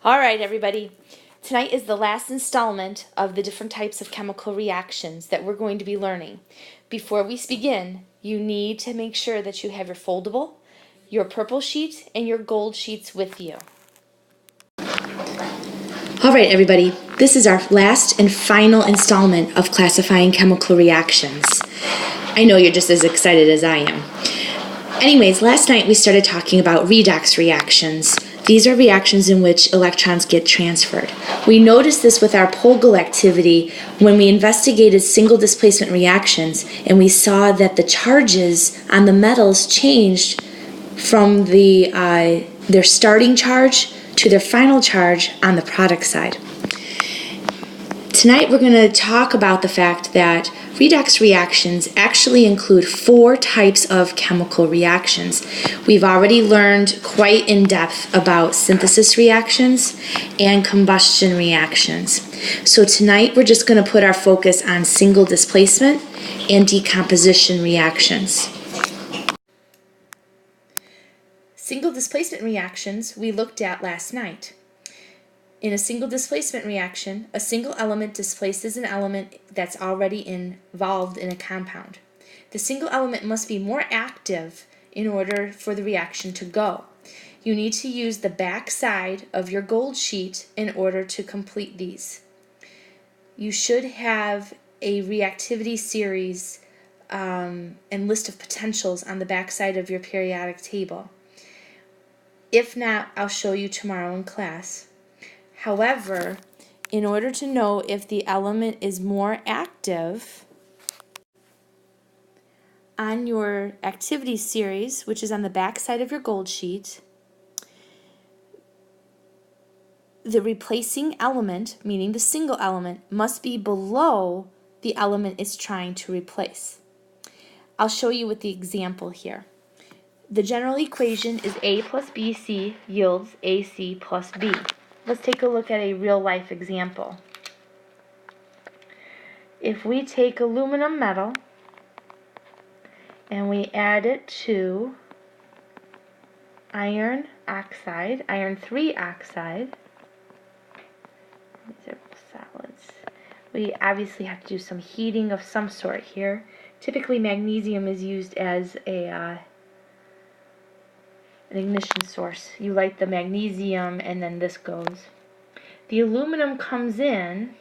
All right, everybody. Tonight is the last installment of the different types of chemical reactions that we're going to be learning. Before we begin, you need to make sure that you have your foldable, your purple sheet, and your gold sheets with you. All right, everybody. This is our last and final installment of classifying chemical reactions. I know you're just as excited as I am. Anyways, last night we started talking about redox reactions. These are reactions in which electrons get transferred. We noticed this with our Pogel activity when we investigated single displacement reactions, and we saw that the charges on the metals changed from their starting charge to their final charge on the product side. Tonight we're going to talk about the fact that redox reactions actually include 4 types of chemical reactions. We've already learned quite in depth about synthesis reactions and combustion reactions. So tonight we're just going to put our focus on single displacement and decomposition reactions. Single displacement reactions we looked at last night. In a single displacement reaction, a single element displaces an element that's already involved in a compound. The single element must be more active in order for the reaction to go. You need to use the back side of your gold sheet in order to complete these. You should have a reactivity series and list of potentials on the back side of your periodic table. If not, I'll show you tomorrow in class. However, in order to know if the element is more active, on your activity series, which is on the back side of your gold sheet, the replacing element, meaning the single element, must be below the element it's trying to replace. I'll show you with the example here. The general equation is A plus BC yields AC plus B. Let's take a look at a real-life example. If we take aluminum metal and we add it to iron oxide, iron 3 oxide, these are solids. We obviously have to do some heating of some sort here. Typically magnesium is used as an ignition source. You light the magnesium and then this goes. The aluminum comes in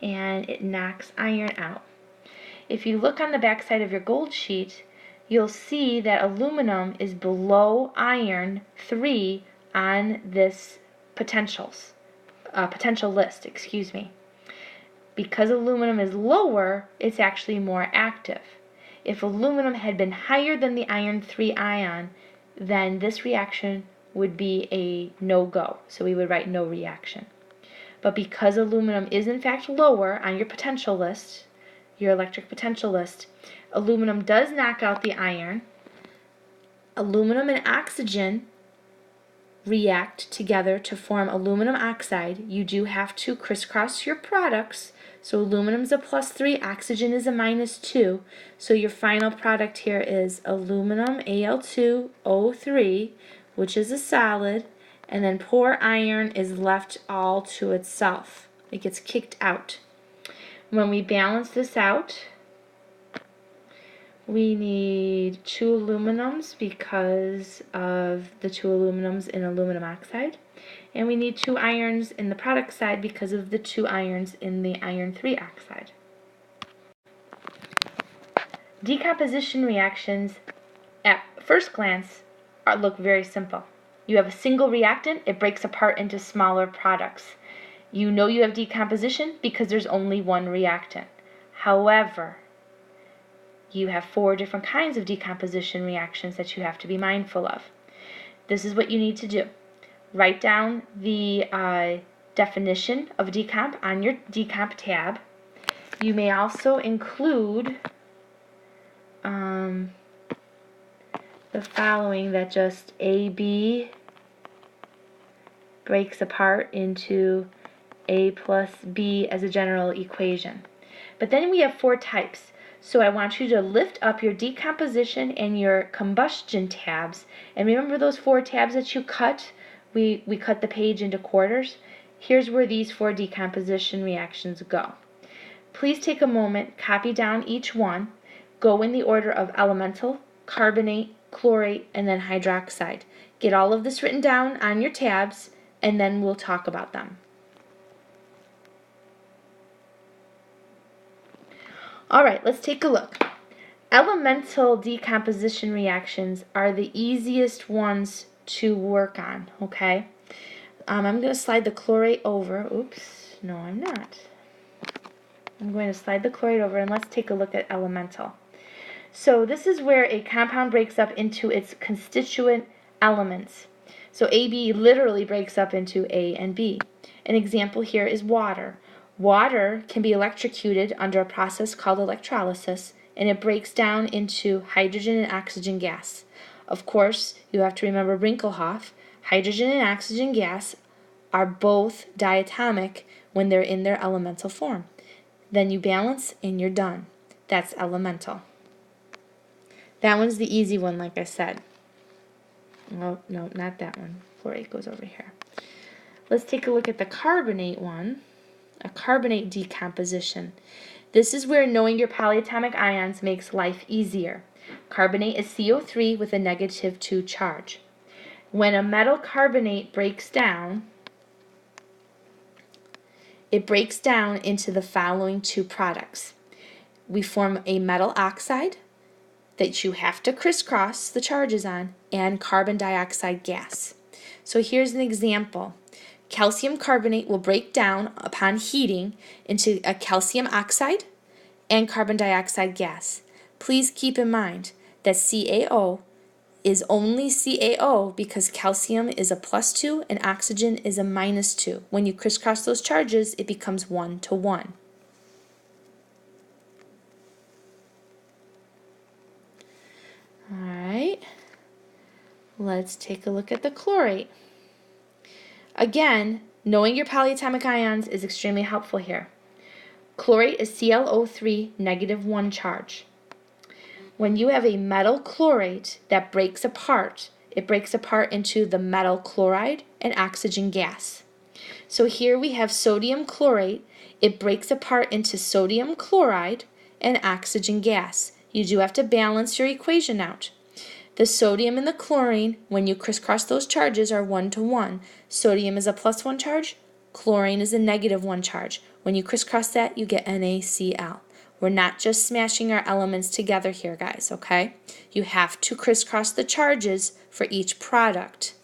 and it knocks iron out. If you look on the back side of your gold sheet, you'll see that aluminum is below iron 3 on this potential list, Because aluminum is lower, it's actually more active. If aluminum had been higher than the iron 3 ion, then this reaction would be a no-go. So we would write no reaction. But because aluminum is in fact lower on your potential list, your electric potential list, aluminum does knock out the iron. Aluminum and oxygen react together to form aluminum oxide. You do have to crisscross your products. So aluminum is a +3, oxygen is a -2. So your final product here is aluminum Al2O3, which is a solid, and then poor iron is left all to itself. It gets kicked out. When we balance this out, we need 2 aluminums because of the 2 aluminums in aluminum oxide. And we need 2 irons in the product side because of the 2 irons in the iron 3 oxide. Decomposition reactions at first glance look very simple. You have a single reactant, it breaks apart into smaller products. You know you have decomposition because there's only one reactant. However, you have 4 different kinds of decomposition reactions that you have to be mindful of. This is what you need to do. Write down the definition of decomp on your decomp tab. You may also include the following, that just AB breaks apart into A plus B as a general equation. But then we have 4 types. So I want you to lift up your decomposition and your combustion tabs. And remember those 4 tabs that you cut we cut the page into quarters. Here's where these 4 decomposition reactions go. Please take a moment, copy down each one, go in the order of elemental, carbonate, chlorate, and then hydroxide. Get all of this written down on your tabs, and then we'll talk about them. All right, let's take a look. Elemental decomposition reactions are the easiest ones to work on, okay? I'm going to slide the chlorate over. Oops, no I'm not. I'm going to slide the chlorate over, and let's take a look at elemental. So this is where a compound breaks up into its constituent elements. So AB literally breaks up into A and B. An example here is water. Water can be electrocuted under a process called electrolysis, and it breaks down into hydrogen and oxygen gas. Of course, you have to remember Rinkelhoff. Hydrogen and oxygen gas are both diatomic when they're in their elemental form. Then you balance and you're done. That's elemental. That one's the easy one, like I said. Oh, no, not that one. Chlorate goes over here. Let's take a look at the carbonate one, a carbonate decomposition. This is where knowing your polyatomic ions makes life easier. Carbonate is CO3 with a -2 charge. When a metal carbonate breaks down, it breaks down into the following 2 products. We form a metal oxide that you have to crisscross the charges on, and carbon dioxide gas. So here's an example. Calcium carbonate will break down upon heating into a calcium oxide and carbon dioxide gas. Please keep in mind that CaO is only CaO because calcium is a +2 and oxygen is a -2. When you crisscross those charges, it becomes 1-to-1. Alright, let's take a look at the chlorate. Again, knowing your polyatomic ions is extremely helpful here. Chlorate is ClO3 -1 charge. When you have a metal chlorate that breaks apart, it breaks apart into the metal chloride and oxygen gas. So here we have sodium chlorate. It breaks apart into sodium chloride and oxygen gas. You do have to balance your equation out. The sodium and the chlorine, when you crisscross those charges, are 1-to-1. Sodium is a +1 charge, chlorine is a -1 charge. When you crisscross that, you get NaCl. We're not just smashing our elements together here, guys, okay? You have to crisscross the charges for each product.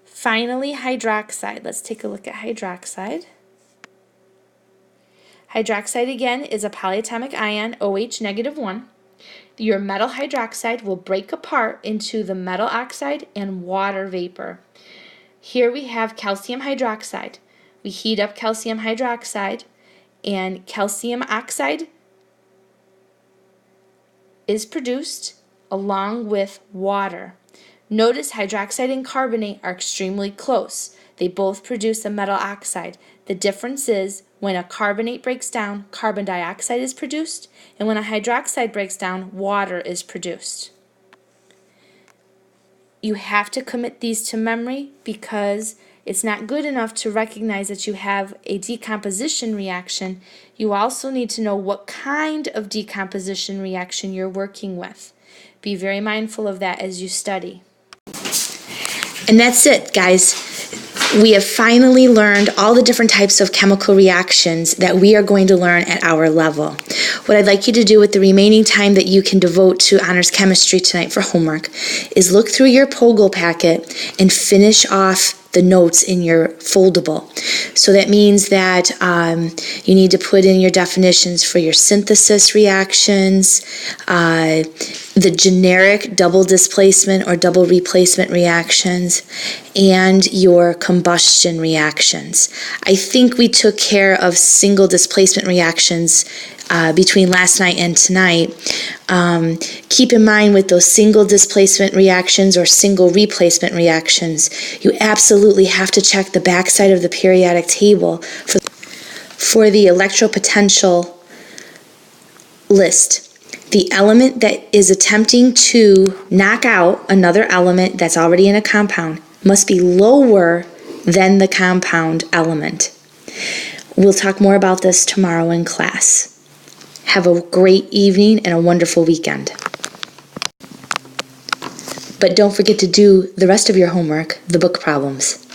Finally, hydroxide. Let's take a look at hydroxide. Hydroxide, again, is a polyatomic ion, OH -1. Your metal hydroxide will break apart into the metal oxide and water vapor. Here we have calcium hydroxide. We heat up calcium hydroxide, and calcium oxide is produced along with water. Notice hydroxide and carbonate are extremely close. They both produce a metal oxide. The difference is when a carbonate breaks down, carbon dioxide is produced, and when a hydroxide breaks down, water is produced. You have to commit these to memory because it's not good enough to recognize that you have a decomposition reaction. You also need to know what kind of decomposition reaction you're working with. Be very mindful of that as you study. And that's it, guys. We have finally learned all the different types of chemical reactions that we are going to learn at our level. What I'd like you to do with the remaining time that you can devote to honors chemistry tonight for homework is look through your POGL packet and finish off the notes in your foldable. So that means that you need to put in your definitions for your synthesis reactions, the generic double displacement or double replacement reactions, and your combustion reactions. I think we took care of single displacement reactions between last night and tonight. Keep in mind with those single displacement reactions or single replacement reactions, you absolutely have to check the backside of the periodic table for the electropotential list. The element that is attempting to knock out another element that's already in a compound must be lower than the compound element. We'll talk more about this tomorrow in class. Have a great evening and a wonderful weekend. But don't forget to do the rest of your homework, the book problems.